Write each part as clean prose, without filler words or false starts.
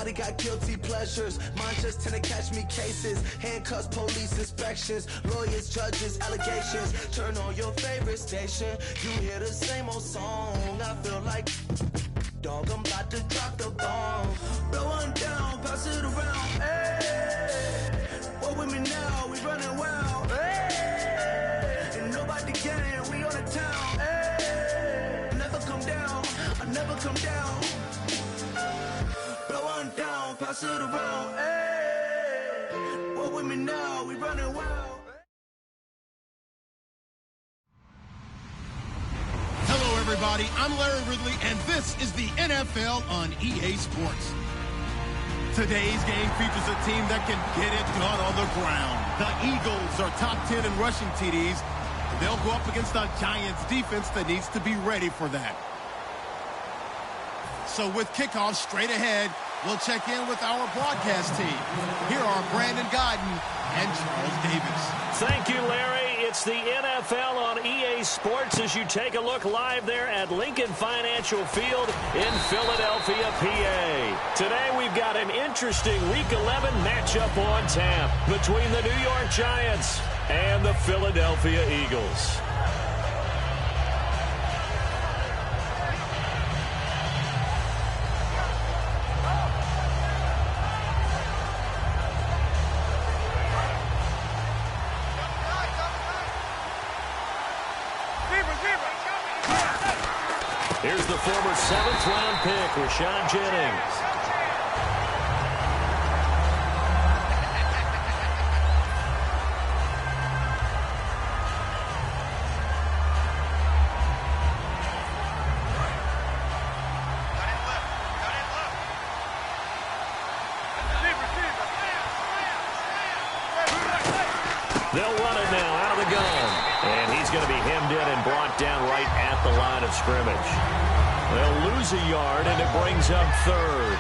Everybody got guilty pleasures. Mine just tend to catch me cases. Handcuffs, police inspections, lawyers, judges, allegations. Turn on your favorite station. You hear the same old song. I feel like, dog, I'm about to drop the bomb. Blow one down, pass it around. Hey, what with me now? We running wild. Hey, and nobody can. We on the town. Hey, never come down. I never come down. Blow one down, pass it around. Hey, what with me now? We running wild. Everybody, I'm Larry Ridley, and this is the NFL on EA Sports. Today's game features a team that can get it done on the ground. The Eagles are top 10 in rushing TDs. They'll go up against the Giants defense that needs to be ready for that. So with kickoff straight ahead, we'll check in with our broadcast team. Here are Brandon Godden and Charles Davis. Thank you, Larry. It's the NFL on EA Sports as you take a look live there at Lincoln Financial Field in Philadelphia, PA. Today we've got an interesting Week 11 matchup on tap between the New York Giants and the Philadelphia Eagles. Here's the former 7th-round pick, Rashad Jennings. They'll run it now out of the gun. And he's going to be hemmed in and brought down right at the line of scrimmage. They'll lose a yard, and it brings up third.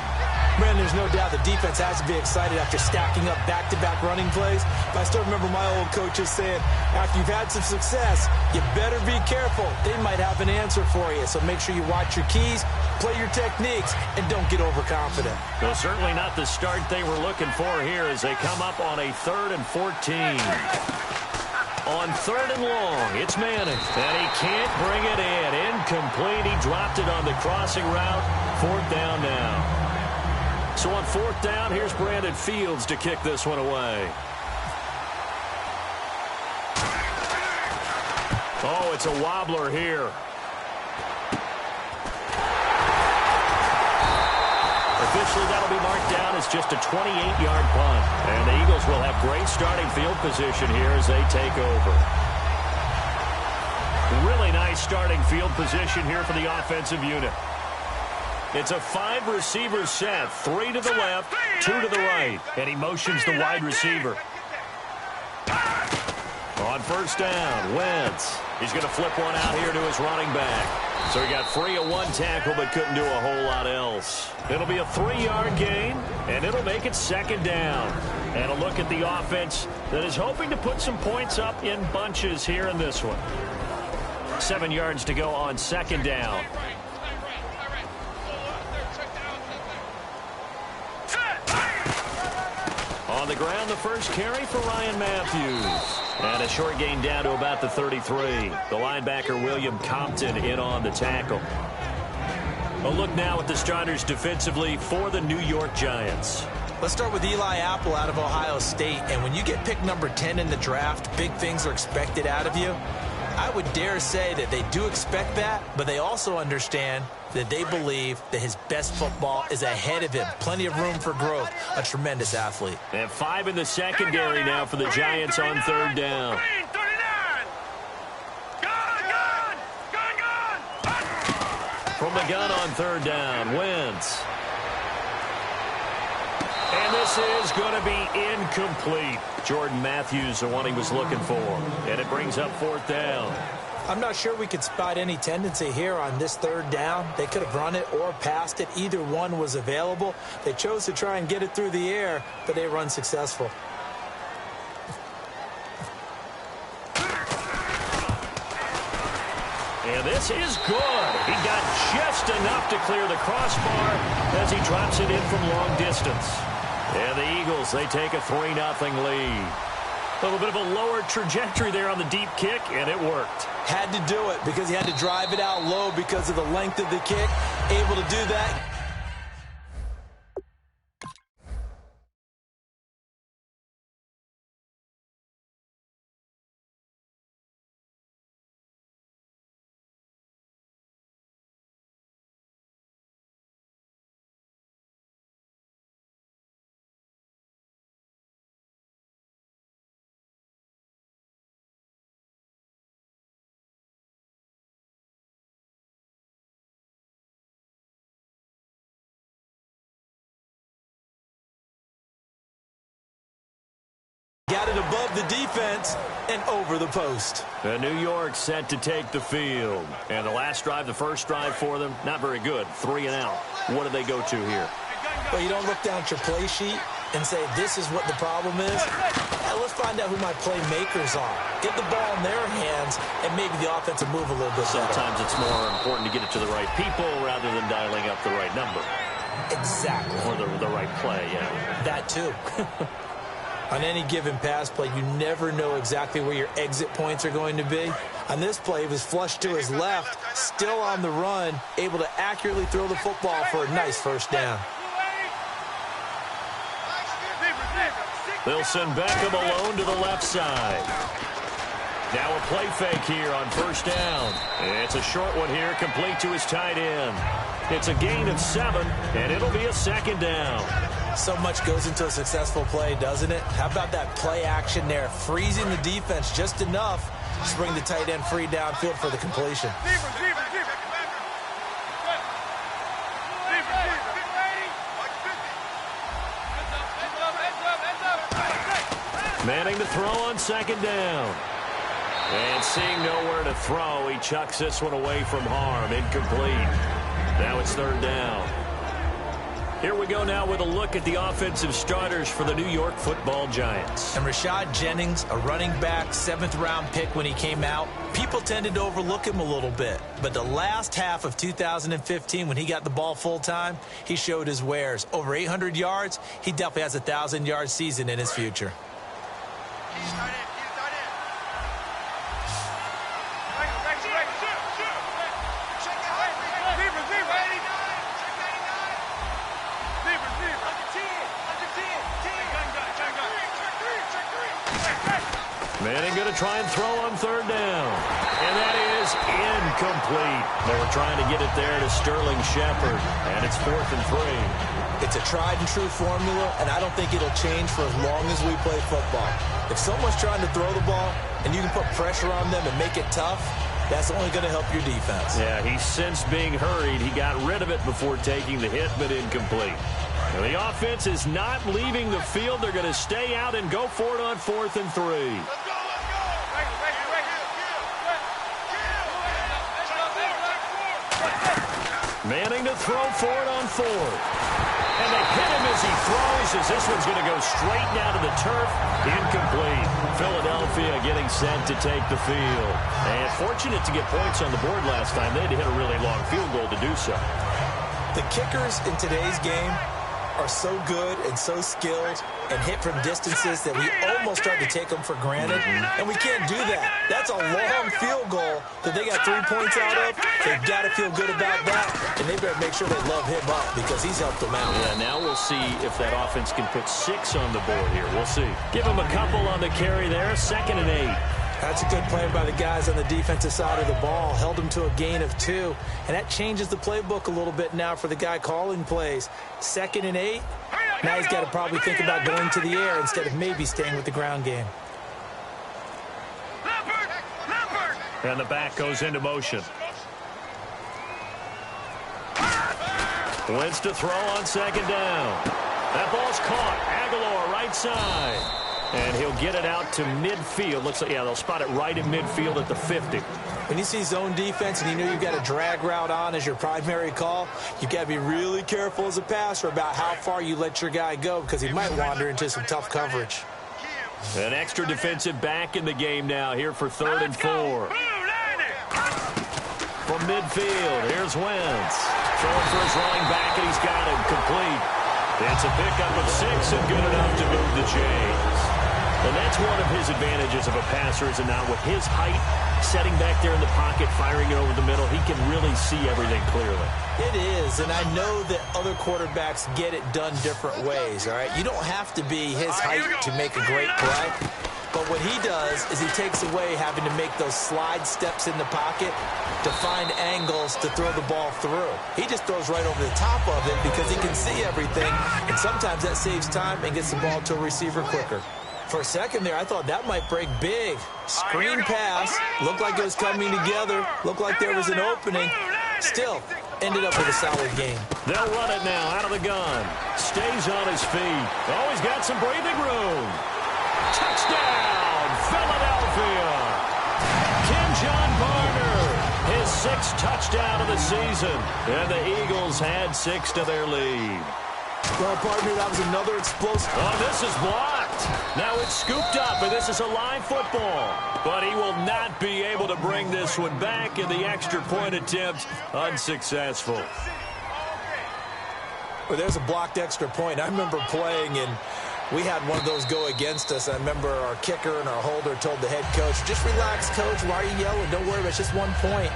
Man, there's no doubt the defense has to be excited after stacking up back-to-back running plays. But I still remember my old coaches saying, after you've had some success, you better be careful. They might have an answer for you. So make sure you watch your keys, play your techniques, and don't get overconfident. Well, certainly not the start they were looking for here as they come up on a 3rd and 14. On 3rd and long, it's Manning, and he can't bring it in. Incomplete. He dropped it on the crossing route. 4th down now. So on 4th down, here's Brandon Fields to kick this one away. Oh, it's a wobbler here. Officially, that'll be marked down as just a 28-yard punt. And the Eagles will have great starting field position here as they take over. Really nice starting field position here for the offensive unit. It's a 5-receiver set, 3 to the left, 2 to the right. And he motions the wide receiver. On 1st down, Wentz. He's going to flip one out here to his running back. So he got free of 1 tackle but couldn't do a whole lot else. It'll be a 3-yard gain, and it'll make it 2nd down. And a look at the offense that is hoping to put some points up in bunches here in this one. 7 yards to go on 2nd down. On the ground, the first carry for Ryan Matthews. And a short gain down to about the 33. The linebacker, William Compton, in on the tackle. A look now at the starters defensively for the New York Giants. Let's start with Eli Apple out of Ohio State. And when you get picked number 10 in the draft, big things are expected out of you. I would dare say that they do expect that, but they also understand that they believe that his best football is ahead of him. Plenty of room for growth. A tremendous athlete. And 5 in the secondary now for the Giants on 3rd down. From the gun on 3rd down, Wentz. And this is going to be incomplete. Jordan Matthews, the one he was looking for. And it brings up 4th down. I'm not sure we could spot any tendency here on this 3rd down. They could have run it or passed it. Either one was available. They chose to try and get it through the air, but they run successful. And this is good. He got just enough to clear the crossbar as he drops it in from long distance. And the Eagles, they take a 3-0 lead. A little bit of a lower trajectory there on the deep kick, and it worked. Had to do it because he had to drive it out low because of the length of the kick. Able to do that. Got it above the defense and over the post. The New York set to take the field. And the last drive, the first drive for them, not very good. 3 and out. What do they go to here? Well, you don't look down at your play sheet and say, this is what the problem is. Yeah, let's find out who my playmakers are. Get the ball in their hands and maybe the offense will move a little bit better. Sometimes it's more important to get it to the right people rather than dialing up the right number. Exactly. Or the right play, yeah. That too. On any given pass play, you never know exactly where your exit points are going to be. On this play, he was flushed to his left, still on the run, able to accurately throw the football for a nice first down. They'll send Beckham alone to the left side. Now a play fake here on first down. It's a short one here, complete to his tight end. It's a gain of 7, and it'll be a second down. So much goes into a successful play, doesn't it? How about that play action there, freezing the defense just enough to bring the tight end free downfield for the completion. Manning to throw on second down. And seeing nowhere to throw, he chucks this one away from harm. Incomplete. Now it's third down. Here we go now with a look at the offensive starters for the New York Football Giants. And Rashad Jennings, a running back, 7th-round pick when he came out. People tended to overlook him a little bit. But the last half of 2015, when he got the ball full-time, he showed his wares. Over 800 yards, he definitely has a 1,000-yard season in his future. Manning going to try and throw on third down. And that is incomplete. They were trying to get it there to Sterling Shepard. And it's 4th and 3. It's a tried-and-true formula, and I don't think it'll change for as long as we play football. If someone's trying to throw the ball and you can put pressure on them and make it tough, that's only going to help your defense. Yeah, he sensed being hurried. He got rid of it before taking the hit, but incomplete. Now, the offense is not leaving the field. They're going to stay out and go for it on 4th and 3. Manning to throw for it on 4th. And they hit him as he throws, as this one's going to go straight down to the turf. Incomplete. Philadelphia getting set to take the field. And fortunate to get points on the board last time. They had to hit a really long field goal to do so. The kickers in today's game are so good and so skilled and hit from distances that we almost start to take them for granted, and we can't do that. That's a long field goal that they got 3 points out of. They've got to feel good about that, and they better make sure they love him up because he's helped them out. Yeah, now we'll see if that offense can put 6 on the board here. We'll see. Give him a couple on the carry there, 2nd and 8. That's a good play by the guys on the defensive side of the ball. Held them to a gain of 2. And that changes the playbook a little bit now for the guy calling plays. 2nd and 8. Now he's got to probably think about going to the air instead of maybe staying with the ground game. And the back goes into motion. Wentz to throw on 2nd down. That ball's caught. Aguilar right side. And he'll get it out to midfield. Looks like, yeah, they'll spot it right in midfield at the 50. When you see zone defense and you know you've got a drag route on as your primary call, you've got to be really careful as a passer about how far you let your guy go because he might wander into some tough coverage. An extra defensive back in the game now here for 3rd and 4. midfield. Here's Wentz. Throwing for his running back, and he's got him complete. It's a pickup of 6 and good enough to move the chains. And that's one of his advantages of a passer, is it not? With his height, setting back there in the pocket, firing it over the middle, he can really see everything clearly. It is, and I know that other quarterbacks get it done different ways, all right? You don't have to be his height to make a great play. But what he does is he takes away having to make those slide steps in the pocket to find angles to throw the ball through. He just throws right over the top of it because he can see everything, and sometimes that saves time and gets the ball to a receiver quicker. For a second there, I thought that might break big. Screen pass, looked like it was coming together, looked like there was an opening. Still, ended up with a solid game. They'll run it now out of the gun. Stays on his feet. Oh, he's got some breathing room. Touchdown, Philadelphia. John Barner, his 6th touchdown of the season. And the Eagles had 6 to their lead. Well, partner, that was another explosive. Oh, this is blocked. Now it's scooped up, and this is a live football. But he will not be able to bring this one back, and the extra point attempt unsuccessful. Well, there's a blocked extra point. I remember playing, and we had one of those go against us. I remember our kicker and our holder told the head coach, just relax, coach. Why are you yelling? Don't worry, it's just 1 point.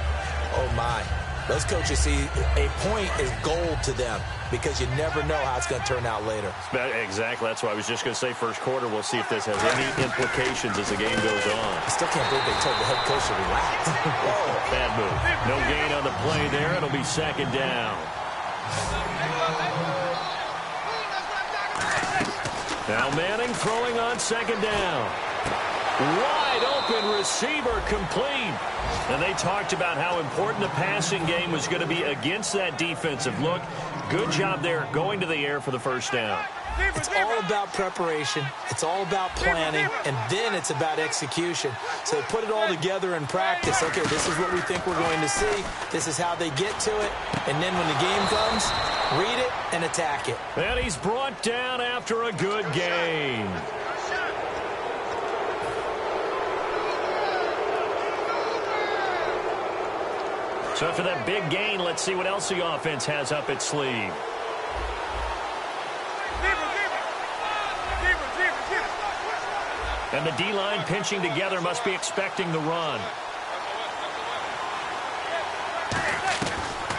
Oh, my. Those coaches see a point is gold to them because you never know how it's going to turn out later. Exactly. That's why I was just going to say first quarter. We'll see if this has any implications as the game goes on. I still can't believe they told the head coach to relax. Whoa, bad move. No gain on the play there. It'll be 2nd down. Now Manning throwing on 2nd down. Wide open receiver complete. And they talked about how important the passing game was going to be against that defensive look. Good job there going to the air for the 1st down. It's all about preparation. It's all about planning. And then it's about execution. So they put it all together in practice. Okay, this is what we think we're going to see. This is how they get to it. And then when the game comes, read it and attack it. And he's brought down after a good gain. So after that big gain, let's see what else the offense has up its sleeve. And the D-line pinching together, must be expecting the run.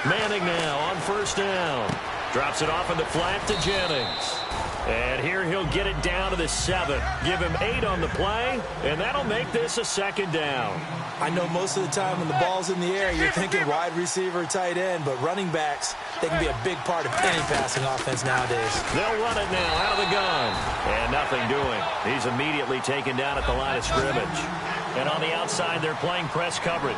Manning now on 1st down. Drops it off in the flat to Jennings. And here he'll get it down to the 7. Give him 8 on the play, and that'll make this a 2nd down. I know most of the time when the ball's in the air, you're thinking wide receiver, tight end, but running backs, they can be a big part of any passing offense nowadays. They'll run it now out of the gun. And nothing doing. He's immediately taken down at the line of scrimmage. And on the outside, they're playing press coverage.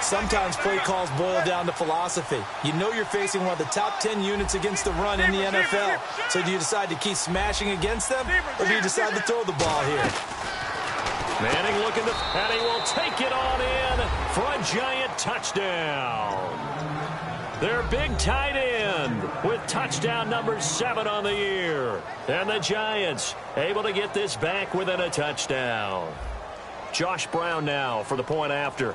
Sometimes play calls boil down to philosophy. You know you're facing one of the top 10 units against the run in the NFL. So do you decide to keep smashing against them, or do you decide to throw the ball here? Manning looking to, and he will take it on in for a giant touchdown. Their big tight end with touchdown number 7 on the year. And the Giants able to get this back within a touchdown. Josh Brown now for the point after.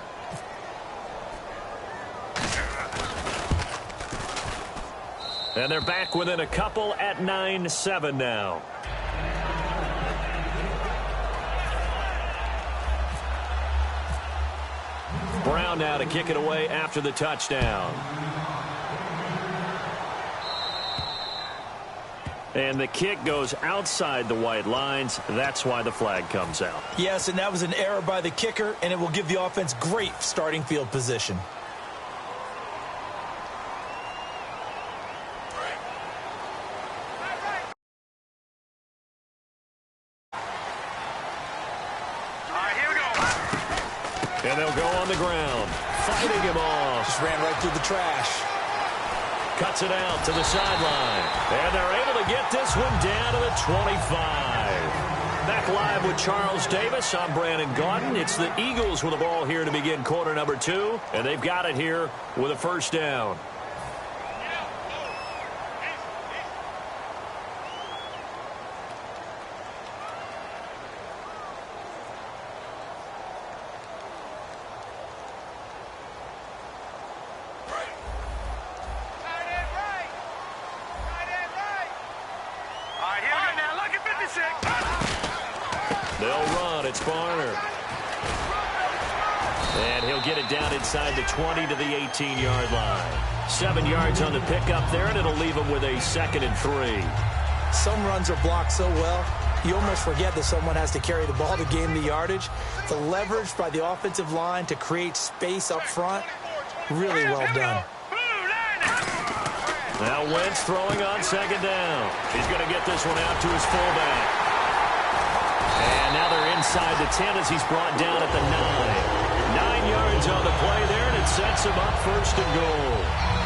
And they're back within a couple at 9-7 now. Brown now to kick it away after the touchdown. And the kick goes outside the white lines. That's why the flag comes out. Yes, and that was an error by the kicker, and it will give the offense great starting field position. And they'll go on the ground, fighting him off. Just ran right through the trash. Cuts it out to the sideline. And they're able to get this one down to the 25. Back live with Charles Davis. I'm Brandon Gaudin. It's the Eagles with the ball here to begin quarter number 2. And they've got it here with a 1st down. It's Barner. And he'll get it down inside the 20 to the 18-yard line. 7 yards on the pickup there, and it'll leave him with a 2nd and 3. Some runs are blocked so well, you almost forget that someone has to carry the ball to gain the yardage. The leverage by the offensive line to create space up front, really well done. Now Wentz throwing on 2nd down. He's going to get this one out to his fullback. And now they're inside the 10 as he's brought down at the 9. 9 yards on the play there, and it sets him up 1st and goal.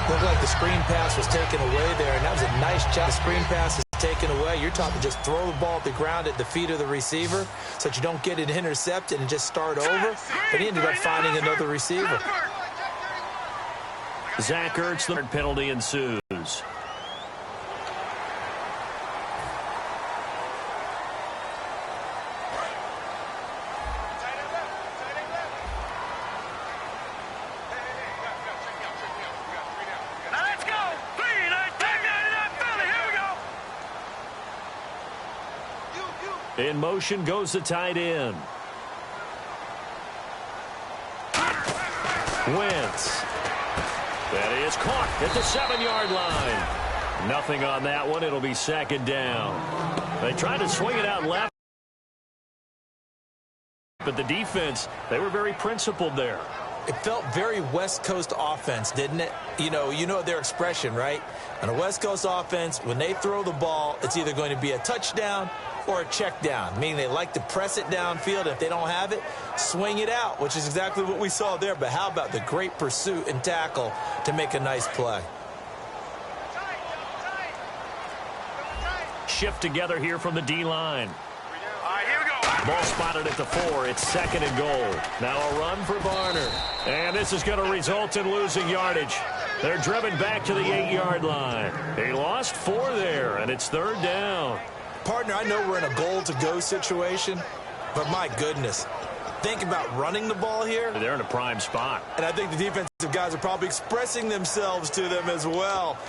Looked like the screen pass was taken away there, and that was a nice job. The screen pass is taken away. You're taught to just throw the ball at the ground at the feet of the receiver so that you don't get it intercepted and just start over. But he ended up finding another receiver. Zach Ertz, the penalty ensues. In motion goes the tight end. Wentz. That is caught at the 7-yard line. Nothing on that one. It'll be 2nd down. They tried to swing it out left, but the defense, they were very principled there. It felt very West Coast offense, didn't it? You know their expression, right? On a West Coast offense, when they throw the ball, it's either going to be a touchdown or a check down, meaning they like to press it downfield. If they don't have it, swing it out, which is exactly what we saw there. But how about the great pursuit and tackle to make a nice play? Shift together here from the D-line. Ball spotted at the 4. It's 2nd and goal. Now a run for Barner. And this is going to result in losing yardage. They're driven back to the 8-yard line. He lost 4 there, and it's 3rd down. Partner, I know we're in a goal-to-go situation, but my goodness, think about running the ball here. They're in a prime spot. And I think the defensive guys are probably expressing themselves to them as well.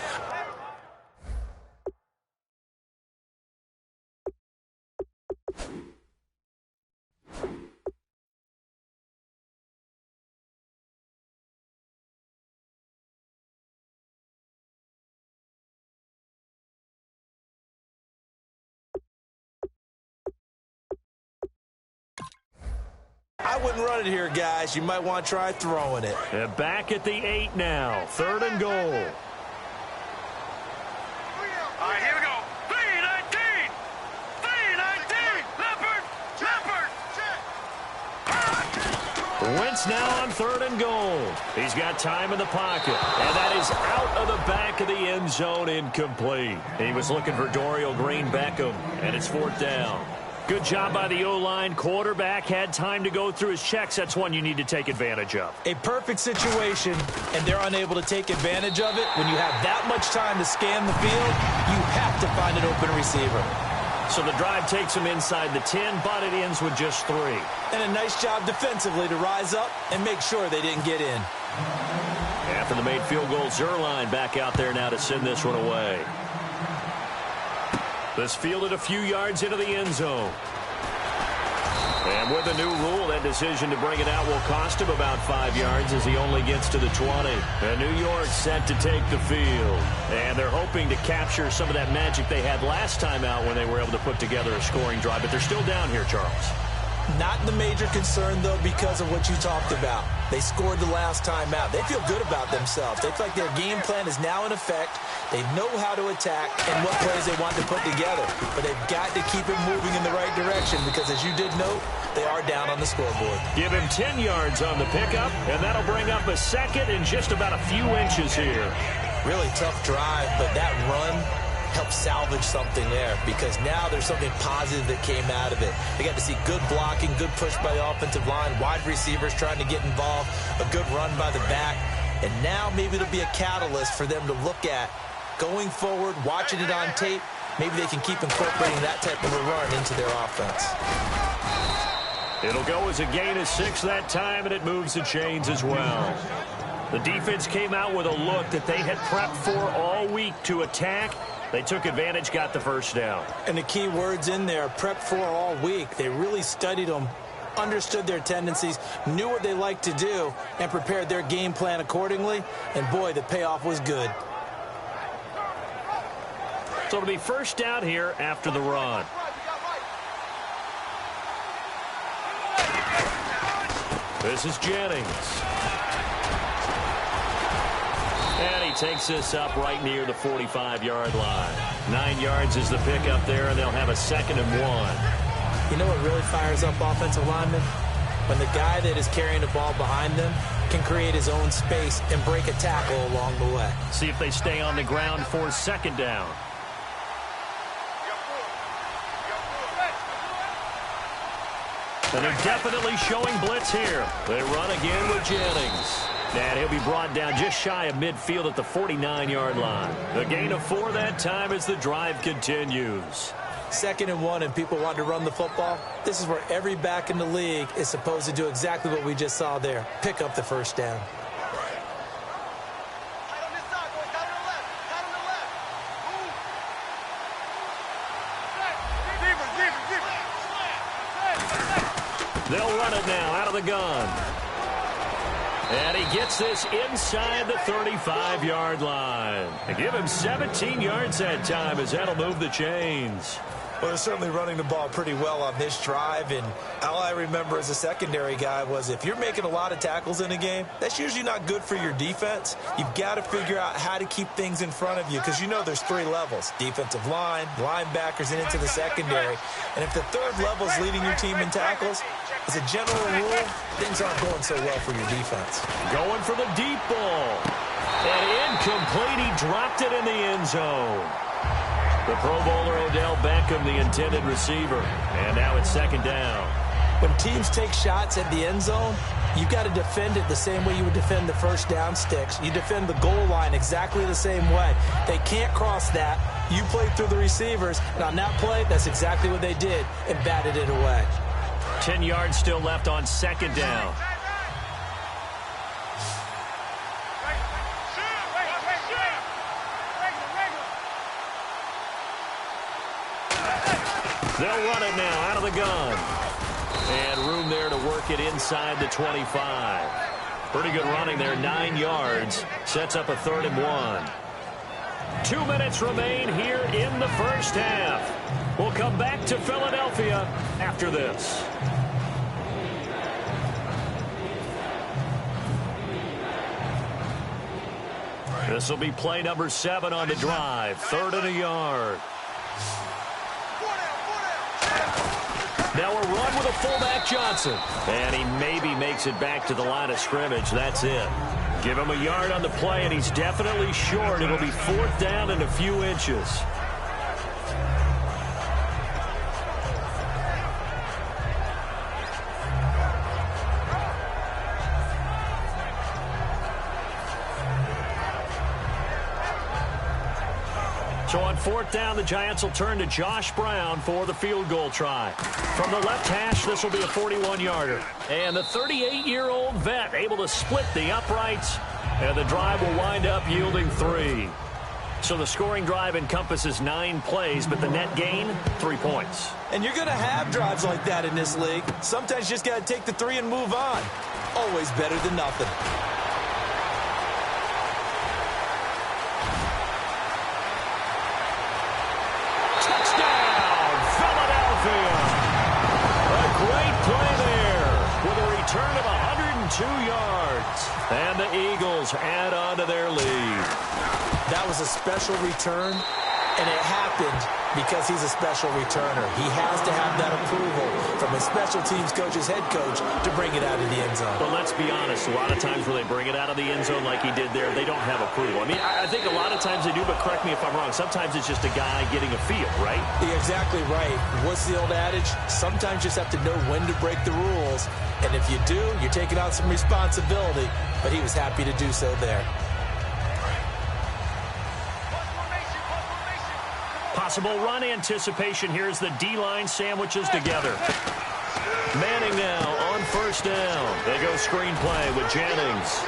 I wouldn't run it here, guys. You might want to try throwing it. And back at the 8 now. 3rd and goal. All right, here we go. 3-19. 3-19. Leopard. Wentz now on 3rd and goal. He's got time in the pocket. And that is out of the back of the end zone, incomplete. He was looking for Dorial Green-Beckham, and it's 4th down. Good job by the O-line. Quarterback had time to go through his checks. That's one you need to take advantage of. A perfect situation, and they're unable to take advantage of it. When you have that much time to scan the field, you have to find an open receiver. So the drive takes him inside the 10, but it ends with just 3. And a nice job defensively to rise up and make sure they didn't get in. After the made field goal, Zerline back out there now to send this one away. This fielded a few yards into the end zone. And with the new rule, that decision to bring it out will cost him about 5 yards as he only gets to the 20. And New York set to take the field. And they're hoping to capture some of that magic they had last time out when they were able to put together a scoring drive. But they're still down here, Charles. Not the major concern, though, because of what you talked about. They scored the last time out. They feel good about themselves. They feel like their game plan is now in effect. They know how to attack and what plays they want to put together. But they've got to keep it moving in the right direction because, as you did note, they are down on the scoreboard. Give him 10 yards on the pickup, and that'll bring up a 2nd and just about a few inches here. Really tough drive, but that run help salvage something there because now there's something positive that came out of it. They got to see good blocking, good push by the offensive line, wide receivers trying to get involved, a good run by the back, and now maybe it'll be a catalyst for them to look at going forward, watching it on tape. Maybe they can keep incorporating that type of a run into their offense. It'll go as a gain of 6 that time, and it moves the chains as well. The defense came out with a look that they had prepped for all week to attack. They took advantage, got the 1st down. And the key words in there, prep for all week. They really studied them understood their tendencies, knew what they liked to do, and prepared their game plan accordingly. And, boy, the payoff was good. So it'll be first down here after the run. This is Jennings. And he takes this up right near the 45-yard line. 9 yards is the pickup there, and they'll have a 2nd and 1. You know what really fires up offensive linemen? When the guy that is carrying the ball behind them can create his own space and break a tackle along the way. See if they stay on the ground for 2nd down. And they're definitely showing blitz here. They run again with Jennings. And he'll be brought down just shy of midfield at the 49-yard line. The gain of 4 that time as the drive continues. 2nd and 1 and people want to run the football. This is where every back in the league is supposed to do exactly what we just saw there. Pick up the first down. They'll run it now out of the gun. And he gets this inside the 35-yard line. And give him 17 yards that time as that'll move the chains. Well, they're certainly running the ball pretty well on this drive, and all I remember as a secondary guy was if you're making a lot of tackles in a game, that's usually not good for your defense. You've got to figure out how to keep things in front of you because you know there's 3 levels, defensive line, linebackers, and into the secondary. And if the 3rd level is leading your team in tackles, as a general rule, things aren't going so well for your defense. Going for the deep ball. And incomplete. He dropped it in the end zone. The Pro Bowler Odell Beckham, the intended receiver. And now it's 2nd down. When teams take shots at the end zone, you've got to defend it the same way you would defend the first down sticks. You defend the goal line exactly the same way. They can't cross that. You played through the receivers, and on that play, that's exactly what they did and batted it away. 10 yards still left on 2nd down. They'll run it now out of the gun. And room there to work it inside the 25. Pretty good running there, 9 yards. Sets up a 3rd and 1. 2 minutes remain here in the first half. We'll come back to Philadelphia after this. This will be play number 7 on the drive. 3rd and a yard. Now a run with a fullback Johnson. And he maybe makes it back to the line of scrimmage. That's it. Give him a yard on the play, and he's definitely short. It'll be 4th down and a few inches. So on 4th down, the Giants will turn to Josh Brown for the field goal try. From the left hash, this will be a 41-yarder. And the 38-year-old vet able to split the uprights, and the drive will wind up yielding 3. So the scoring drive encompasses 9 plays, but the net gain, 3 points. And you're going to have drives like that in this league. Sometimes you just got to take the 3 and move on. Always better than nothing. Turn of 102 yards. And the Eagles add on to their lead. That was a special return, and it happened because he's a special returner. He has to have that approval from his special teams coach's head coach to bring it out of the end zone. But let's be honest, a lot of times when they bring it out of the end zone like he did there, they don't have approval. I mean, I think a lot of times they do, but correct me if I'm wrong. Sometimes it's just a guy getting a feel, right? You're exactly right. What's the old adage? Sometimes you just have to know when to break the rules. And if you do, you're taking on some responsibility. But he was happy to do so there. Possible run anticipation. Here's the D-line sandwiches together. Manning now on 1st down. They go screenplay with Jennings.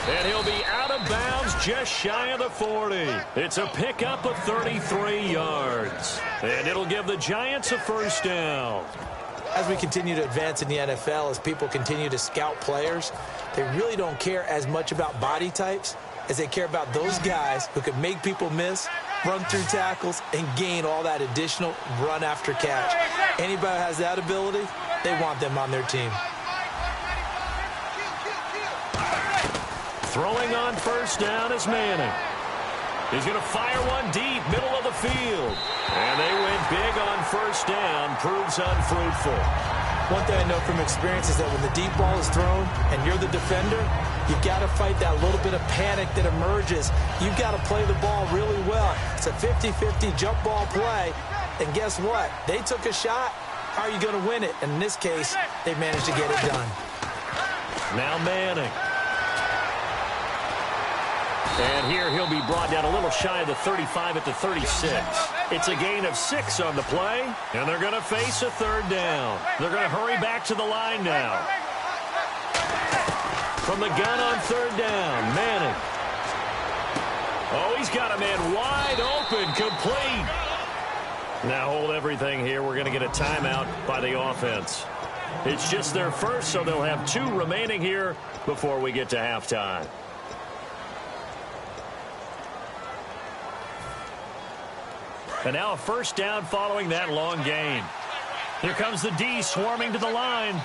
And he'll be out of bounds just shy of the 40. It's a pickup of 33 yards. And it'll give the Giants a first down. As we continue to advance in the NFL, as people continue to scout players, they really don't care as much about body types as they care about those guys who can make people miss, run through tackles, and gain all that additional run after catch. Anybody who has that ability, they want them on their team. Throwing on first down is Manning. He's going to fire one deep, middle of the field. And they went big on first down, proves unfruitful. One thing I know from experience is that when the deep ball is thrown and you're the defender, you've got to fight that little bit of panic that emerges. You've got to play the ball really well. It's a 50-50 jump ball play. And guess what? They took a shot. How are you going to win it? And in this case, they managed to get it done. Now Manning. And here he'll be brought down a little shy of the 35 at the 36. It's a gain of 6 on the play, and they're going to face a third down. They're going to hurry back to the line now. From the gun on third down, Manning. Oh, he's got a man wide open, complete. Now hold everything here. We're going to get a timeout by the offense. It's just their first, so they'll have 2 remaining here before we get to halftime. And now a first down following that long gain. Here comes the D swarming to the line.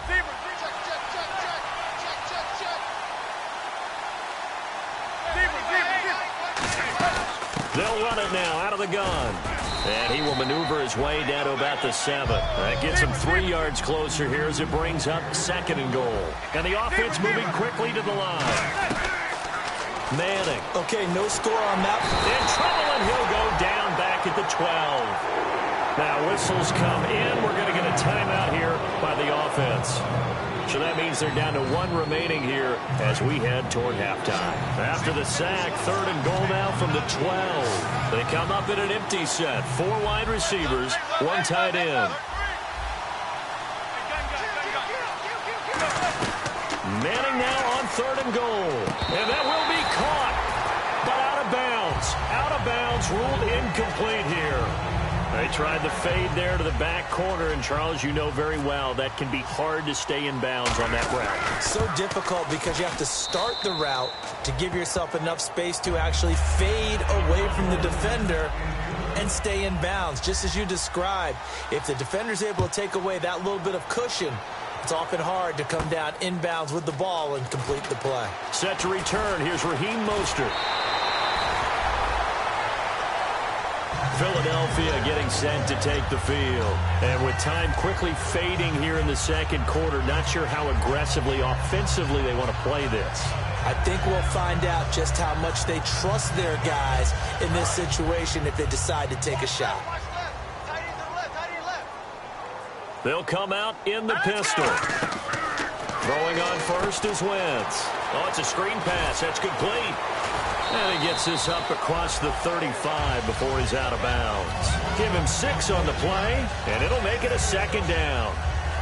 They'll run it now out of the gun. And he will maneuver his way down to about the 7. That gets him 3 yards closer here as it brings up 2nd and goal. And the offense moving quickly to the line. Manning. Okay, no score on that. In trouble, and he'll go down back at the 12. Now whistles come in. We're going to get a timeout here by the offense. So that means they're down to 1 remaining here as we head toward halftime. After the sack, 3rd and goal now from the 12. They come up in an empty set. 4 wide receivers, 1 tight end. Manning now on 3rd and goal. And that will be caught, but out of bounds. Out of bounds, ruled incomplete here. They tried the fade there to the back corner, and Charles, you know very well that can be hard to stay in bounds on that route. So difficult because you have to start the route to give yourself enough space to actually fade away from the defender and stay in bounds. Just as you described, if the defender's able to take away that little bit of cushion, it's often hard to come down inbounds with the ball and complete the play. Set to return. Here's Raheem Mostert. Philadelphia getting set to take the field. And with time quickly fading here in the 2nd quarter, not sure how aggressively, offensively they want to play this. I think we'll find out just how much they trust their guys in this situation if they decide to take a shot. They'll come out in the pistol. Throwing on first is Wentz. Oh, it's a screen pass. That's complete. And he gets this up across the 35 before he's out of bounds. Give him 6 on the play, and it'll make it a 2nd down.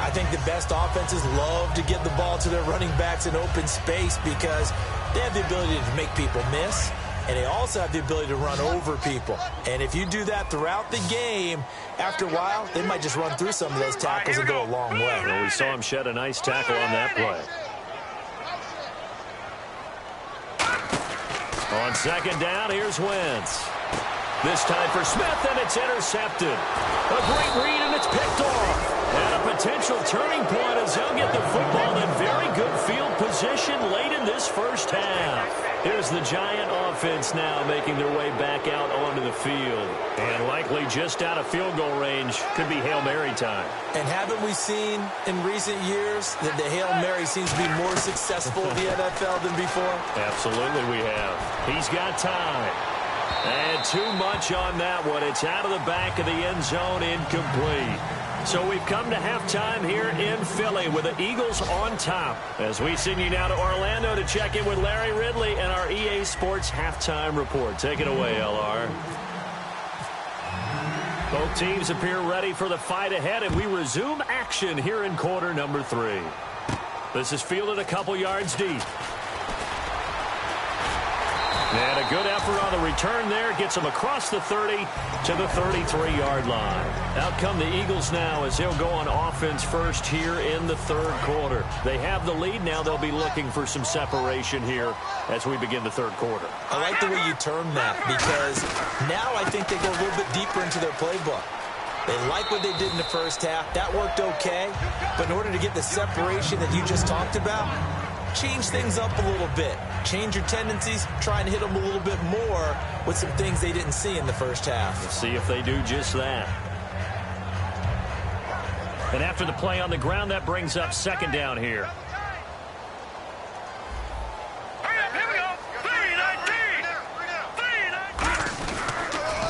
I think the best offenses love to get the ball to their running backs in open space because they have the ability to make people miss, and they also have the ability to run over people. And if you do that throughout the game, after a while, they might just run through some of those tackles and go a long way. Well, we saw him shed a nice tackle on that play. On 2nd down, here's Wentz. This time for Smith, and it's intercepted. A great read, and it's picked off. And a potential turning point as they'll get the football in very good field position late in this first half. Here's the Giant offense now making their way back out onto the field. And likely just out of field goal range. Could be Hail Mary time. And haven't we seen in recent years that the Hail Mary seems to be more successful in the NFL than before? Absolutely we have. He's got time. And too much on that one. It's out of the back of the end zone, incomplete. So we've come to halftime here in Philly with the Eagles on top. As we send you now to Orlando to check in with Larry Ridley and our EA Sports halftime report. Take it away, LR. Both teams appear ready for the fight ahead, and we resume action here in quarter number 3. This is fielded a couple yards deep. And a good effort on the return there. Gets him across the 30 to the 33-yard line. Out come the Eagles now as they'll go on offense first here in the third quarter. They have the lead. Now they'll be looking for some separation here as we begin the third quarter. I like the way you term that because now I think they go a little bit deeper into their playbook. They like what they did in the first half. That worked okay. But in order to get the separation that you just talked about, change things up a little bit. Change your tendencies. Try and hit them a little bit more with some things they didn't see in the first half. Let's see if they do just that. And after the play on the ground, that brings up second down here.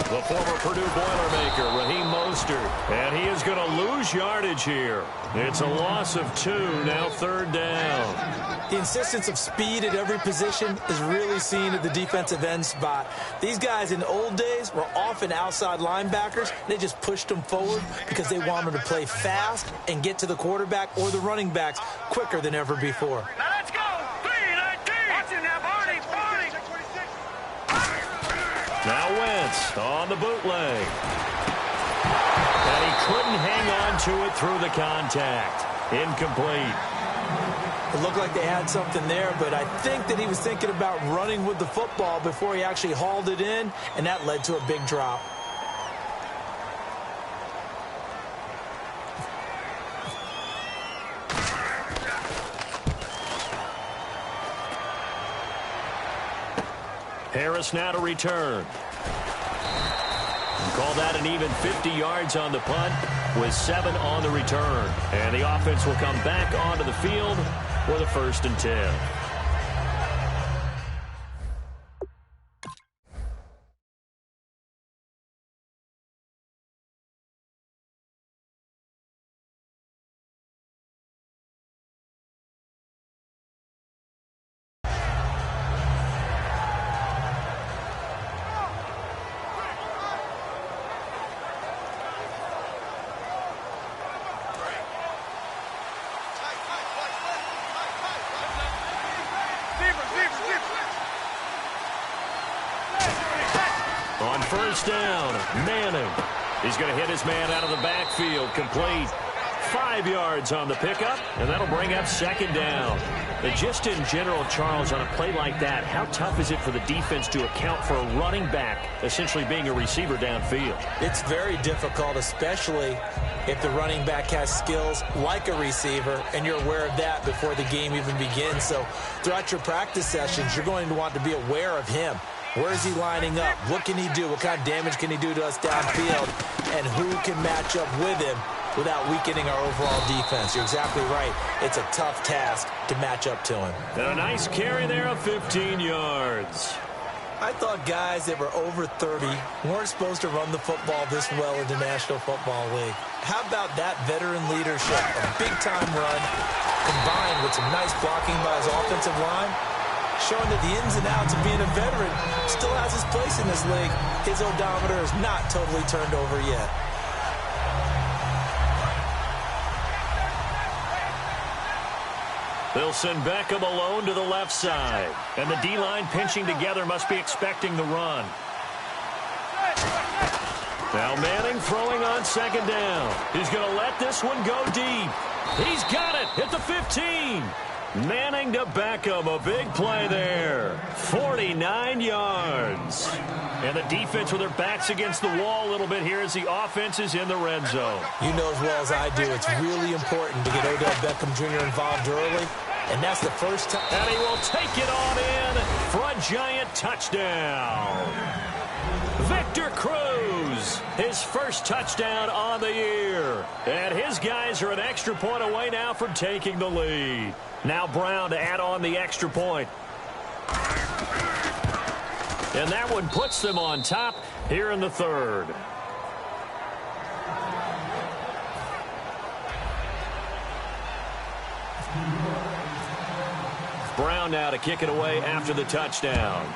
The former Purdue Boilermaker, Raheem Mostert. And he is going to lose yardage here. It's a loss of 2, now third down. The insistence of speed at every position is really seen at the defensive end spot. These guys in the old days were often outside linebackers. They just pushed them forward because they wanted to play fast and get to the quarterback or the running backs quicker than ever before. Now let's go. 3-19. Watch him now, Barney. Now Wentz on the bootleg. And he couldn't hang on to it through the contact. Incomplete. It looked like they had something there, but I think that he was thinking about running with the football before he actually hauled it in, and that led to a big drop. Harris now to return. Call that an even 50 yards on the punt with 7 on the return. And the offense will come back onto the field for the 1st and 10. On first down, Manning. He's going to hit his man out of the backfield, complete. 5 yards on the pickup, and that'll bring up second down. And just in general, Charles, on a play like that, how tough is it for the defense to account for a running back essentially being a receiver downfield? It's very difficult, especially if the running back has skills like a receiver, and you're aware of that before the game even begins. So throughout your practice sessions, you're going to want to be aware of him. Where is he lining up? What can he do? What kind of damage can he do to us downfield? And who can match up with him without weakening our overall defense? You're exactly right. It's a tough task to match up to him. And a nice carry there of 15 yards. I thought guys that were over 30 weren't supposed to run the football this well in the National Football League. How about that veteran leadership? A big-time run combined with some nice blocking by his offensive line, showing that the ins and outs of being a veteran still has his place in this league. His odometer is not totally turned over yet. They'll send Beckham alone to the left side. And the D-line pinching together must be expecting the run. Now Manning throwing on second down. He's going to let this one go deep. He's got it at the 15. Manning to Beckham, a big play there. 49 yards. And the defense with their backs against the wall a little bit here as the offense is in the red zone. You know as well as I do, it's really important to get Odell Beckham Jr. involved early. And that's the first time. And he will take it on in for a giant touchdown. Victor Cruz, his first touchdown on the year. And his guys are an extra point away now from taking the lead. Now Brown to add on the extra point. And that one puts them on top here in the third. Brown now to kick it away after the touchdown.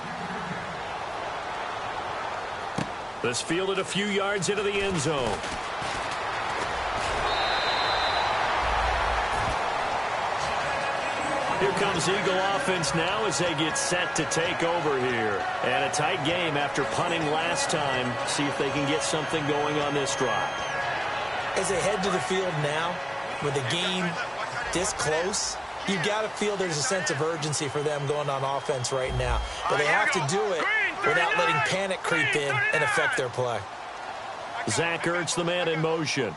This fielded a few yards into the end zone. Here comes Eagle offense now as they get set to take over here. And a tight game after punting last time. See if they can get something going on this drive. As they head to the field now, with the game this close, you've got to feel there's a sense of urgency for them going on offense right now. But they have to do it without letting panic creep in and affect their play. Zach Ertz, the man in motion.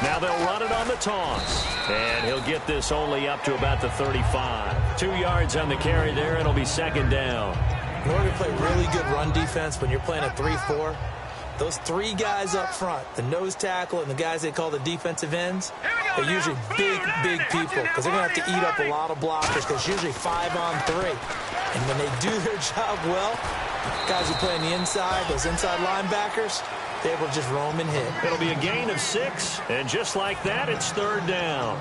Now they'll run it on the toss. And he'll get this only up to about the 35. 2 yards on the carry there, and it'll be second down. In order to play really good run defense when you're playing a 3-4, those 3 guys up front, the nose tackle and the guys they call the defensive ends, they're usually big people because they're going to have to eat up a lot of blockers because it's usually 5 on 3. And when they do their job well, guys who play on the inside, those inside linebackers, they're able to just roam and hit. It'll be a gain of 6, and just like that, it's third down.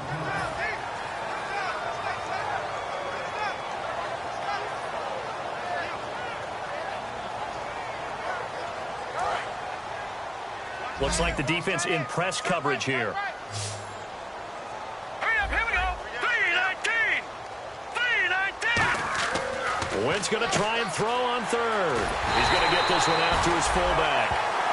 Looks like the defense in press coverage here. Hurry up, here we go. 3-19. 3-19. Wentz going to try and throw on third. He's going to get this one out to his fullback.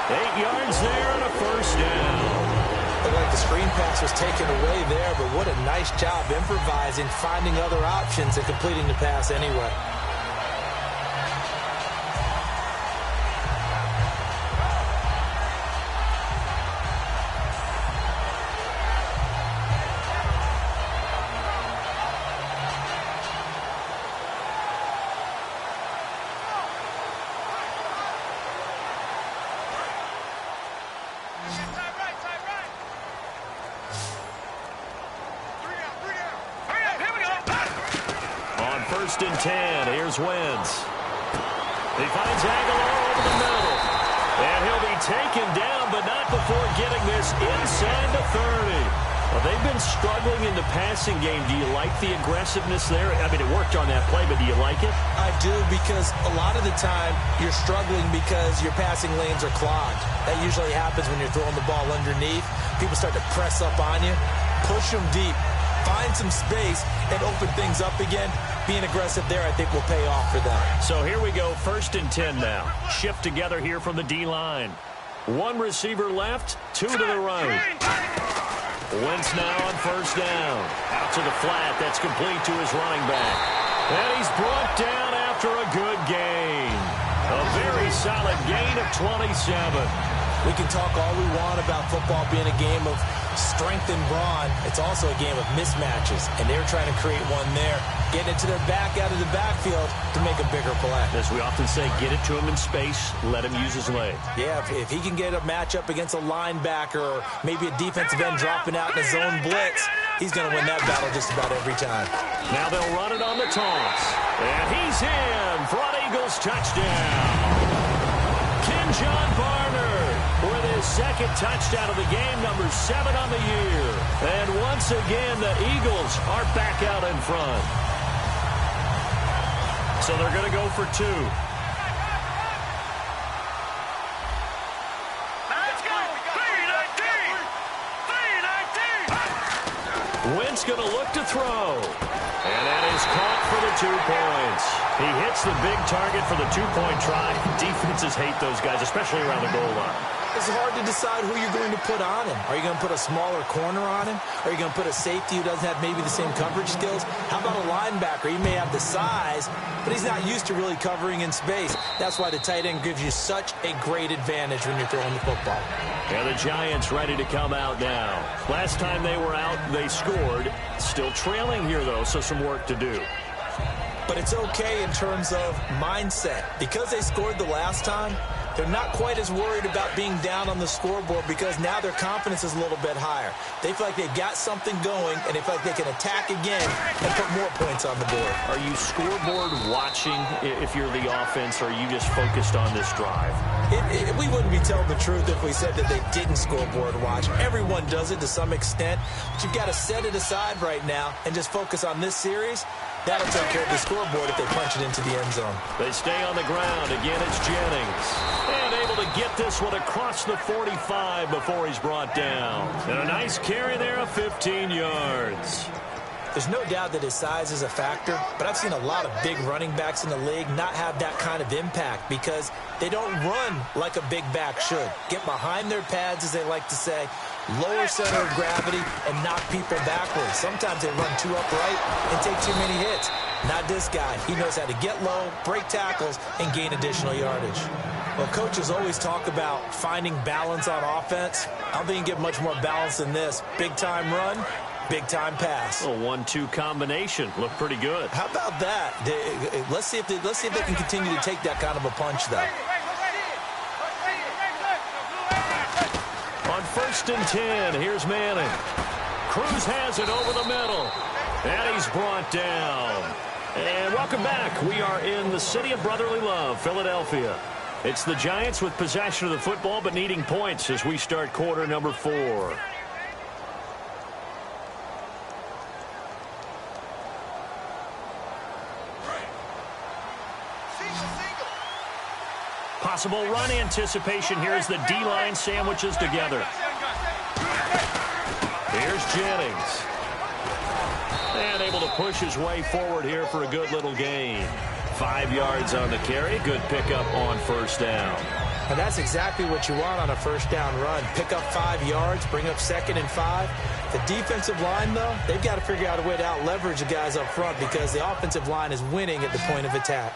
8 yards there and a first down. Looked like the screen pass was taken away there, but what a nice job improvising, finding other options, and completing the pass anyway. First and 10. Here's Wentz. He finds Aguilar over the middle. And he'll be taken down, but not before getting this inside the 30. Well, they've been struggling in the passing game. Do you like the aggressiveness there? I mean, it worked on that play, but do you like it? I do, because a lot of the time you're struggling because your passing lanes are clogged. That usually happens when you're throwing the ball underneath. People start to press up on you. Push them deep. Find some space and open things up again. Being aggressive there, I think, will pay off for them. So here we go, first and 10 now. Shift together here from the D-line. 1 receiver left, 2 to the right. Wentz now on first down. Out to the flat, that's complete to his running back. And he's brought down after a good gain. A very solid gain of 27. We can talk all we want about football being a game of strength and brawn. It's also a game of mismatches, and they're trying to create one there, getting it to their back out of the backfield to make a bigger play. As we often say, get it to him in space, let him use his leg. Yeah, if he can get a matchup against a linebacker or maybe a defensive end dropping out in a zone blitz, he's going to win that battle just about every time. Now they'll run it on the toss. And he's in for an Eagles touchdown. John Barner with his second touchdown of the game, number 7 on the year. And once again, the Eagles are back out in front. So they're going to go for 2. Let's go. 3-19. Wentz going to look to throw. And that is caught for the 2 points. He hits the big target for the 2-point try. Defenses hate those guys, especially around the goal line. It's hard to decide who you're going to put on him. Are you going to put a smaller corner on him? Are you going to put a safety who doesn't have maybe the same coverage skills? How about a linebacker? He may have the size, but he's not used to really covering in space. That's why the tight end gives you such a great advantage when you're throwing the football. Yeah, the Giants ready to come out now. Last time they were out, they scored. Still trailing here, though, so some work to do. But it's okay in terms of mindset. Because they scored the last time, they're not quite as worried about being down on the scoreboard because now their confidence is a little bit higher. They feel like they've got something going, and they feel like they can attack again and put more points on the board. Are you scoreboard watching if you're the offense, or are you just focused on this drive? We wouldn't be telling the truth if we said that they didn't scoreboard watch. Everyone does it to some extent, but you've got to set it aside right now and just focus on this series That'll take care of the scoreboard if they punch it into the end zone. They stay on the ground. Again, it's Jennings. And able to get this one across the 45 before he's brought down. And a nice carry there of 15 yards. There's no doubt that his size is a factor, but I've seen a lot of big running backs in the league not have that kind of impact because they don't run like a big back should. Get behind their pads, as they like to say, lower center of gravity, and knock people backwards. Sometimes they run too upright and take too many hits. Not this guy. He knows how to get low, break tackles, and gain additional yardage. Well, coaches always talk about finding balance on offense. I don't think you can get much more balance than this. Big-time run, big-time pass. A 1-2 combination. Looked pretty good. How about that? Let's see if they can continue to take that kind of a punch, though. On 1st and 10, here's Manning. Cruz has it over the middle. And he's brought down. And welcome back. We are in the city of brotherly love, Philadelphia. It's the Giants with possession of the football but needing points as we start quarter number 4. Possible run anticipation here as the D-line sandwiches together. Here's Jennings. And able to push his way forward here for a good little gain. 5 yards on the carry. Good pickup on 1st down. And that's exactly what you want on a 1st down run. Pick up 5 yards, bring up 2nd and 5. The defensive line, though, they've got to figure out a way to out-leverage the guys up front because the offensive line is winning at the point of attack.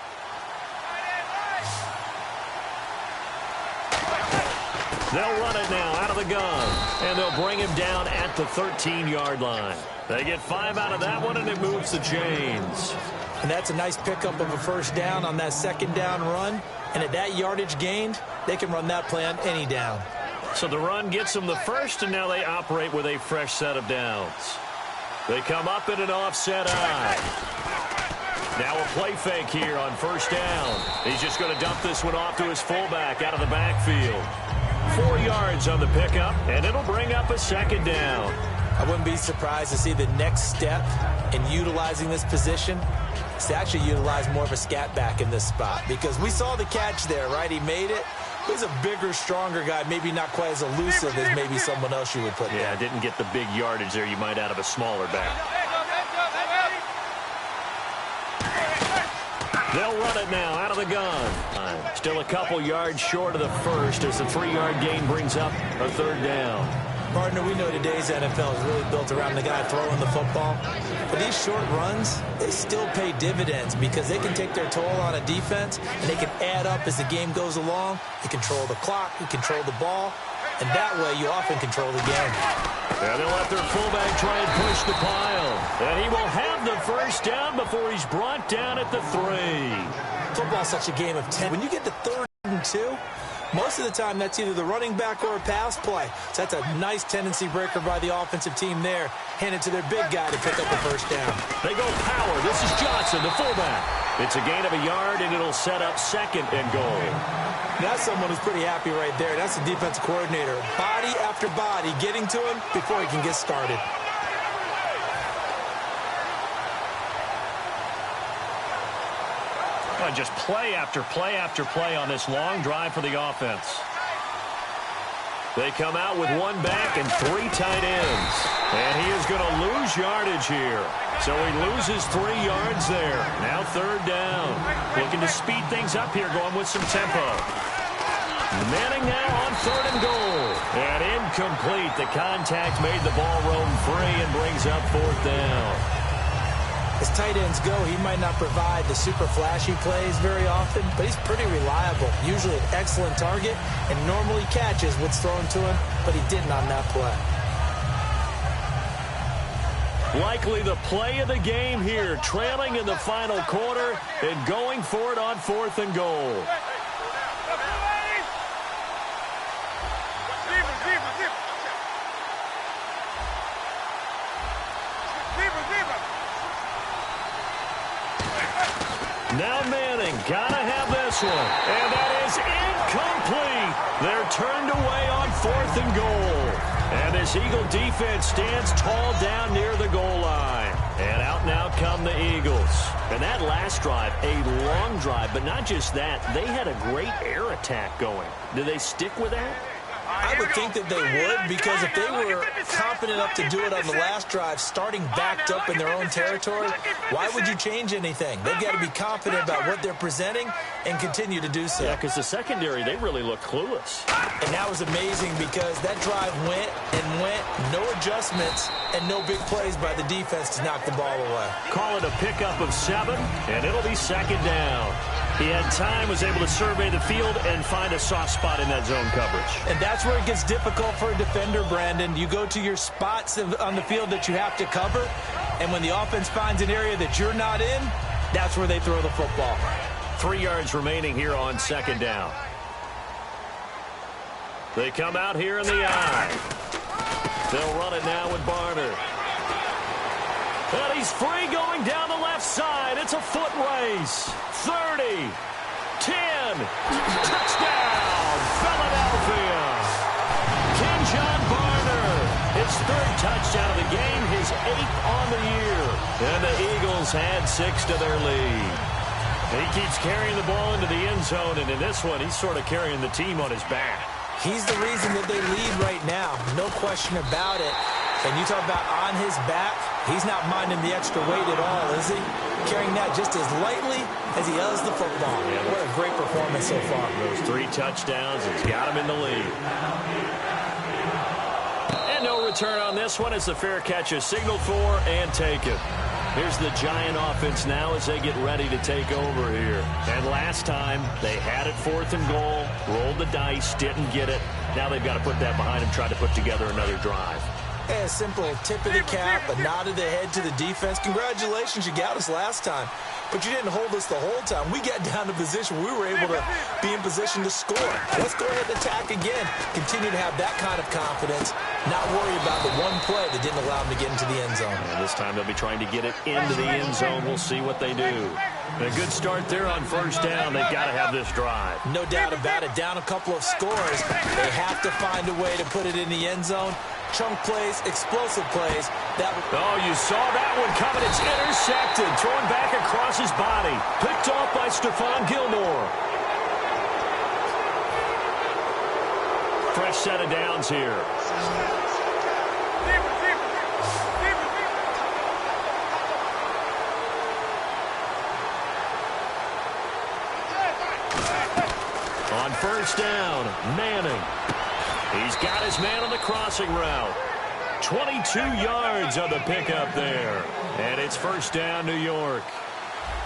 They'll run it now out of the gun, and they'll bring him down at the 13-yard line. They get 5 out of that one, and it moves the chains. And that's a nice pickup of a 1st down on that 2nd down run. And at that yardage gained, they can run that play on any down. So the run gets them the 1st, and now they operate with a fresh set of downs. They come up in an offset eye. Now a play fake here on 1st down. He's just going to dump this one off to his fullback out of the backfield. 4 yards on the pickup, and it'll bring up a 2nd down. I wouldn't be surprised to see the next step in utilizing this position is to actually utilize more of a scat back in this spot because we saw the catch there, right? He made it. He's a bigger, stronger guy, maybe not quite as elusive as maybe someone else you would put Yeah, didn't get the big yardage there you might out of a smaller back. They'll run it now out of the gun. Still a couple yards short of the 1st as the 3-yard gain brings up a 3rd down. Partner, we know today's NFL is really built around the guy throwing the football. But these short runs, they still pay dividends because they can take their toll on a defense and they can add up as the game goes along. You control the clock, you control the ball, and that way you often control the game. And they'll let their fullback try and push the pile. And he will have the 1st down before he's brought down at the 3. Football's such a game of 10. When you get to 3rd and 2, most of the time that's either the running back or a pass play. So that's a nice tendency breaker by the offensive team there. Hand it to their big guy to pick up a 1st down. They go power. This is Johnson, the fullback. It's a gain of a yard, and it'll set up 2nd and goal. That's someone who's pretty happy right there. That's the defensive coordinator. Body after body getting to him before he can get started. Just play after play after play on this long drive for the offense. They come out with 1 back and 3 tight ends. And he is going to lose yardage here. So he loses 3 yards there. Now 3rd down. Looking to speed things up here, going with some tempo. Manning now on 3rd and goal. And incomplete. The contact made the ball roam free and brings up 4th down. As tight ends go, he might not provide the super flashy plays very often, but he's pretty reliable. Usually an excellent target and normally catches what's thrown to him, but he didn't on that play. Likely the play of the game here, trailing in the final quarter and going for it on 4th and goal. Now Manning, gotta have this one. And that is incomplete. They're turned away on 4th and goal. And this Eagle defense stands tall down near the goal line. And out now come the Eagles. that last drive, a long drive, but not just that. They had a great air attack going. Do they stick with that? I would think that they would, because if they were confident enough to do it on the last drive, starting backed up in their own territory, why would you change anything? They've got to be confident about what they're presenting and continue to do so. Yeah, because the secondary, they really look clueless. And that was amazing because that drive went and went, no adjustments, and no big plays by the defense to knock the ball away. Call it a pickup of 7, and it'll be second down. He had time, was able to survey the field and find a soft spot in that zone coverage. And that's where it gets difficult for a defender, Brandon. You go to your spots on the field that you have to cover, and when the offense finds an area that you're not in, that's where they throw the football. 3 yards remaining here on second down. They come out here in the eye. They'll run it now with Barner. And he's free going down the left side. It's a foot race. 30, 10, touchdown, Philadelphia. Kenjon Barner, his 3rd touchdown of the game, his 8th on the year. And the Eagles add 6 to their lead. He keeps carrying the ball into the end zone, and in this one, he's sort of carrying the team on his back. He's the reason that they lead right now, no question about it. And you talk about on his back, he's not minding the extra weight at all, is he? Carrying that just as lightly as he does the football. Yeah, what a great performance so far. Those 3 touchdowns, he's got him in the lead. And no return on this one as the fair catch is signaled for and taken. Here's the Giant offense now as they get ready to take over here. And last time, they had it 4th and goal, rolled the dice, didn't get it. Now they've got to put that behind them, try to put together another drive. A simple tip of the cap, a nod of the head to the defense. Congratulations, you got us last time. But you didn't hold us the whole time. We got down to position. We were able to be in position to score. Let's go ahead and attack again. Continue to have that kind of confidence. Not worry about the one play that didn't allow them to get into the end zone. And this time they'll be trying to get it into the end zone. We'll see what they do. A good start there on 1st down. They've got to have this drive. No doubt about it. Down a couple of scores. They have to find a way to put it in the end zone. Chunk plays, explosive plays. Oh, you saw that one coming. It's intercepted. Thrown back across his body. Picked off by Stephon Gilmore. Fresh set of downs here. On 1st down, Manning. He's got his man on the crossing route. 22 yards on the pickup there. And it's 1st down, New York.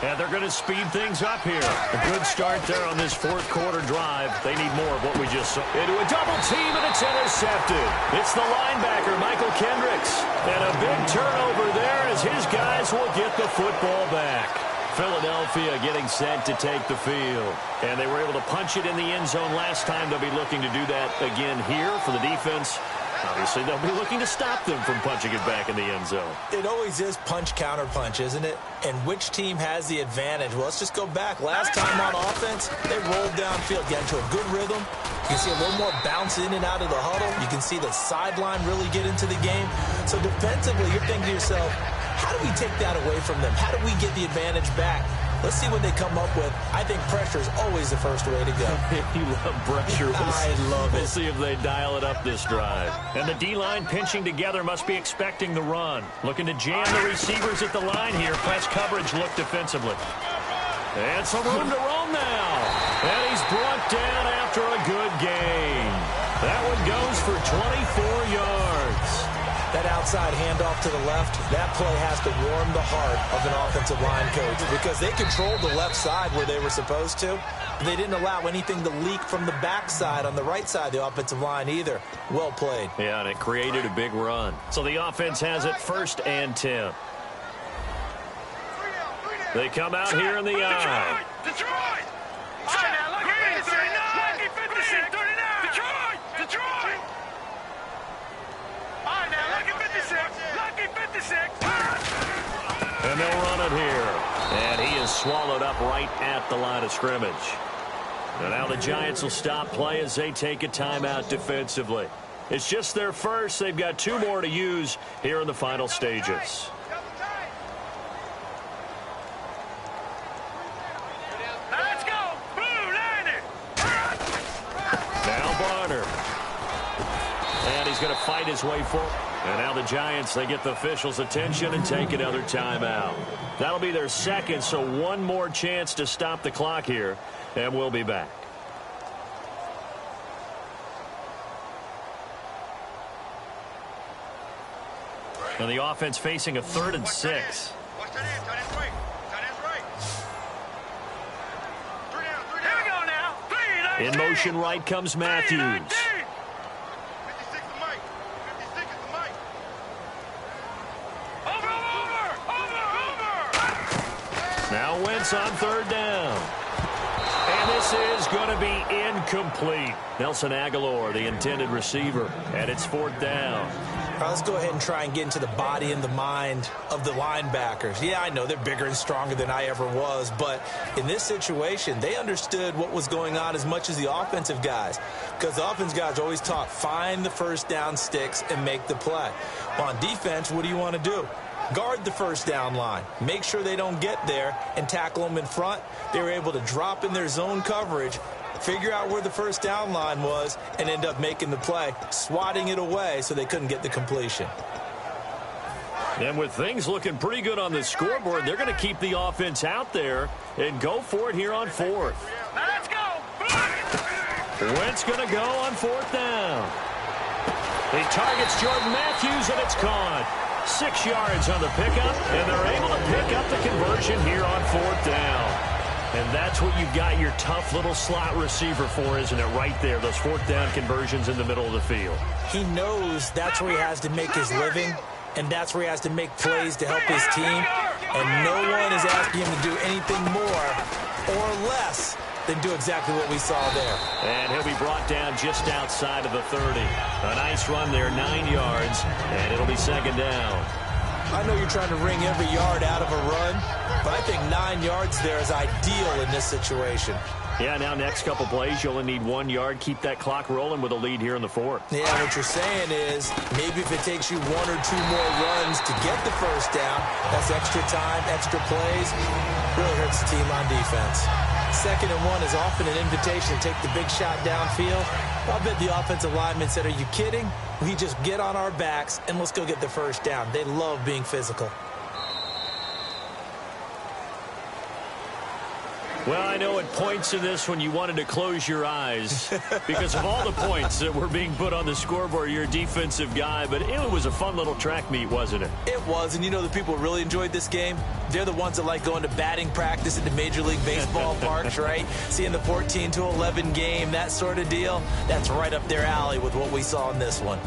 And they're going to speed things up here. A good start there on this 4th quarter drive. They need more of what we just saw. Into a double team, and it's intercepted. It's the linebacker, Michael Kendricks. And a big turnover there as his guys will get the football back. Philadelphia getting set to take the field. And they were able to punch it in the end zone last time. They'll be looking to do that again here for the defense. Obviously, they'll be looking to stop them from punching it back in the end zone. It always is punch-counter-punch, isn't it? And which team has the advantage? Well, let's just go back. Last time on offense, they rolled downfield, got into a good rhythm. You can see a little more bounce in and out of the huddle. You can see the sideline really get into the game. So defensively, you're thinking to yourself, how do we take that away from them? How do we get the advantage back? Let's see what they come up with. I think pressure is always the first way to go. You love pressure. I love it. We'll see if they dial it up this drive. And the D-line pinching together must be expecting the run. Looking to jam the receivers at the line here. Press coverage look defensively. And some room to roam now. And he's brought down after a good gain. That one goes for 24 yards. That outside handoff to the left, that play has to warm the heart of an offensive line coach because they controlled the left side where they were supposed to. They didn't allow anything to leak from the backside on the right side of the offensive line either. Well played. Yeah, and it created a big run. So the offense has it 1st and 10. They come out here in the eye. Detroit! All right, now, look at 39, 56, 39. Detroit! All right, now, lucky 56, lucky 56. And they'll run it here. And he is swallowed up right at the line of scrimmage. And now the Giants will stop play as they take a timeout defensively. It's just their first. They've got 2 more to use here in the final stages. going to fight his way forward. And now the Giants, they get the officials' attention and take another timeout. That'll be their second, so one more chance to stop the clock here, and we'll be back. And the offense facing a 3rd and 6. In motion right comes Matthews. Now Wentz on 3rd down. And this is going to be incomplete. Nelson Aguilar, the intended receiver, and it's 4th down. All right, let's go ahead and try and get into the body and the mind of the linebackers. Yeah, I know they're bigger and stronger than I ever was, but in this situation, they understood what was going on as much as the offensive guys, because the offensive guys are always taught, find the first down sticks and make the play. Well, on defense, what do you want to do? Guard the first down line. Make sure they don't get there and tackle them in front. They were able to drop in their zone coverage, figure out where the first down line was, and end up making the play, swatting it away so they couldn't get the completion. And with things looking pretty good on the scoreboard, they're going to keep the offense out there and go for it here on 4th. Now let's go. Wentz going to go on 4th down. He targets Jordan Matthews, and it's caught. 6 yards on the pickup, and they're able to pick up the conversion here on 4th down. And that's what you've got your tough little slot receiver for, isn't it, right there, those 4th down conversions in the middle of the field. He knows that's where he has to make his living, and that's where he has to make plays to help his team. And no one is asking him to do anything more or less than do exactly what we saw there. And he'll be brought down just outside of the 30. A nice run there, 9 yards, and it'll be 2nd down. I know you're trying to wring every yard out of a run, but I think 9 yards there is ideal in this situation. Yeah, now next couple plays, you only need 1 yard. Keep that clock rolling with a lead here in the 4th. Yeah, what you're saying is maybe if it takes you 1 or 2 more runs to get the first down, that's extra time, extra plays, really hurts the team on defense. 2nd and 1 is often an invitation to take the big shot downfield. I bet the offensive lineman said, are you kidding? We just get on our backs and let's go get the first down. They love being physical. Well, I know at points in this when you wanted to close your eyes because of all the points that were being put on the scoreboard. You're a defensive guy, but it was a fun little track meet, wasn't it? It was, and you know the people who really enjoyed this game? They're the ones that like going to batting practice at the Major League Baseball parks, right? Seeing the 14-11 game, that sort of deal. That's right up their alley with what we saw in this one.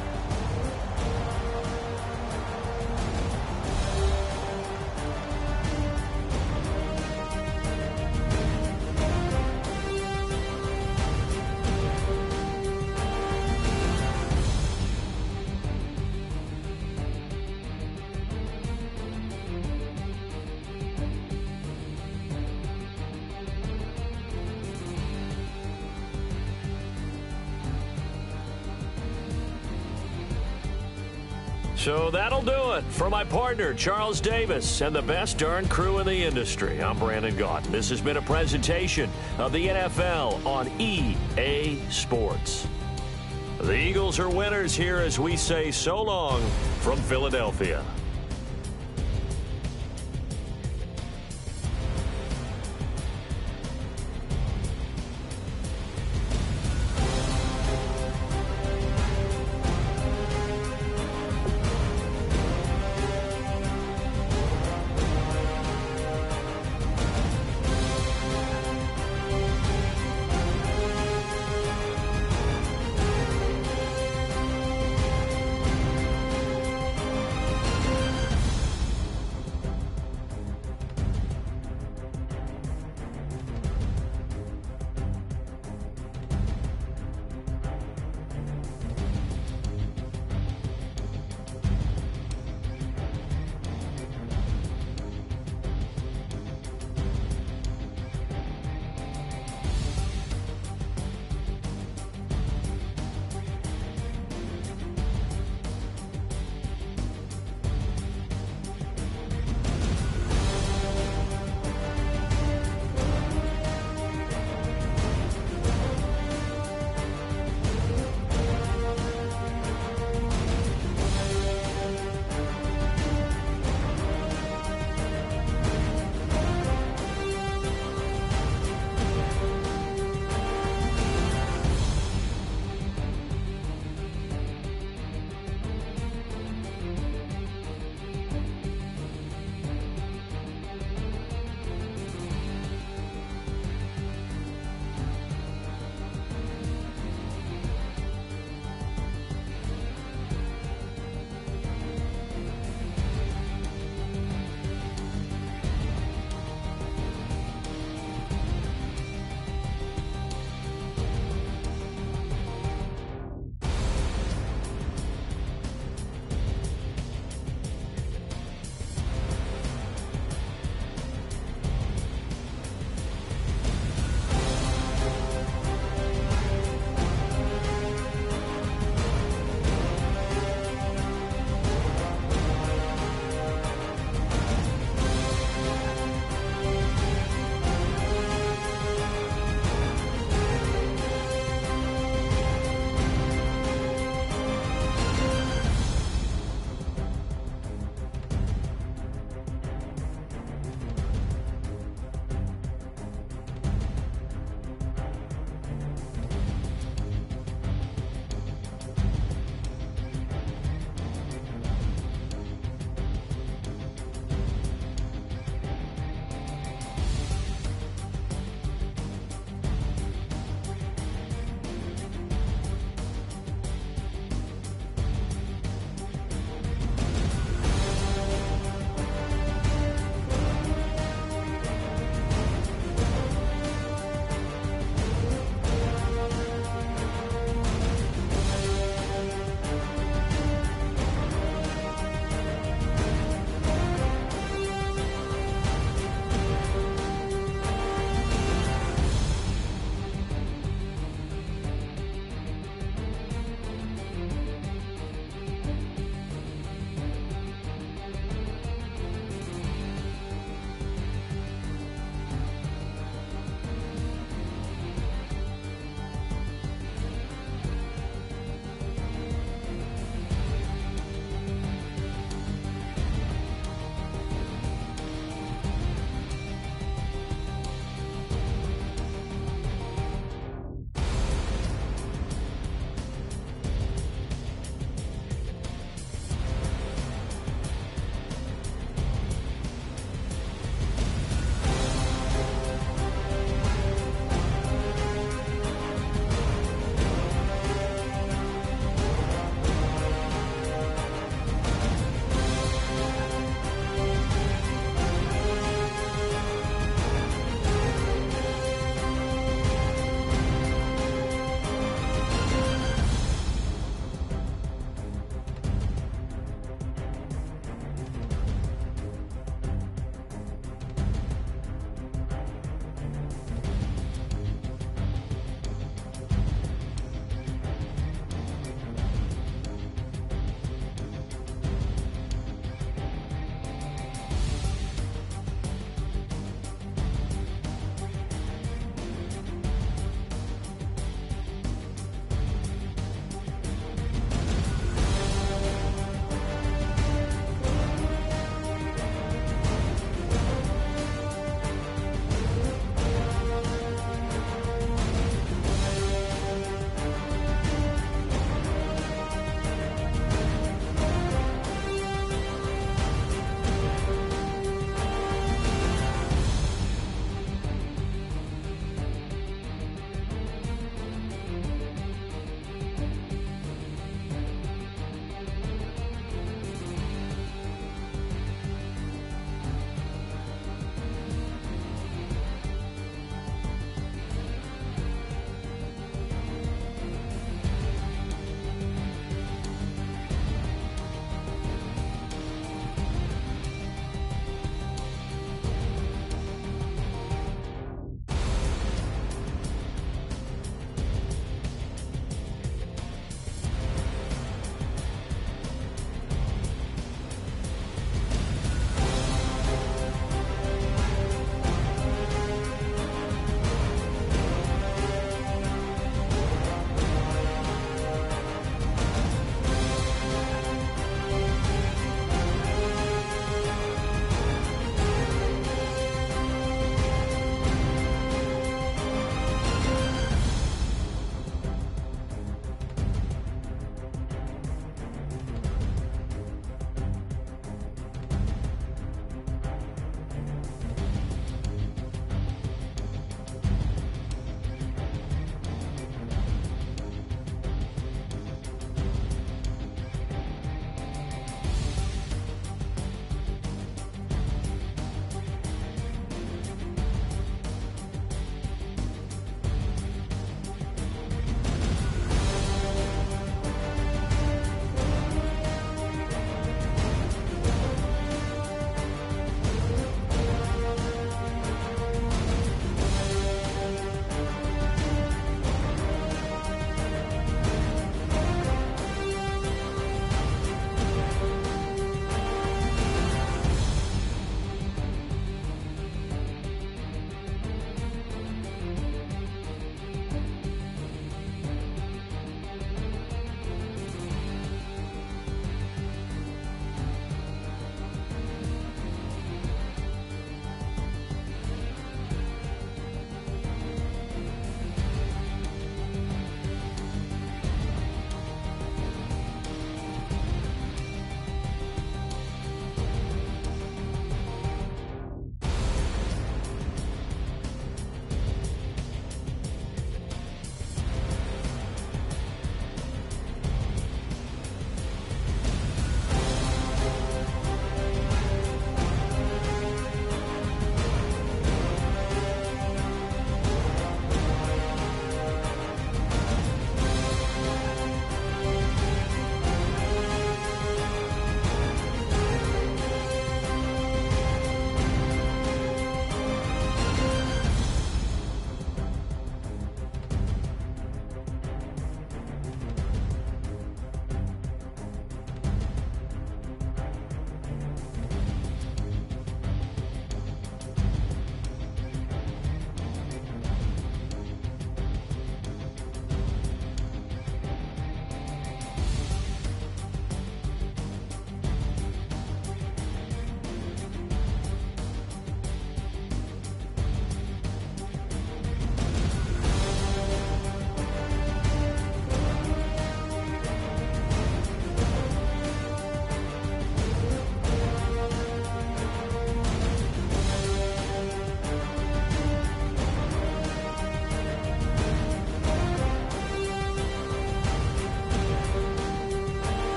So that'll do it. For my partner, Charles Davis, and the best darn crew in the industry, I'm Brandon Gaunt. This has been a presentation of the NFL on EA Sports. The Eagles are winners here as we say so long from Philadelphia.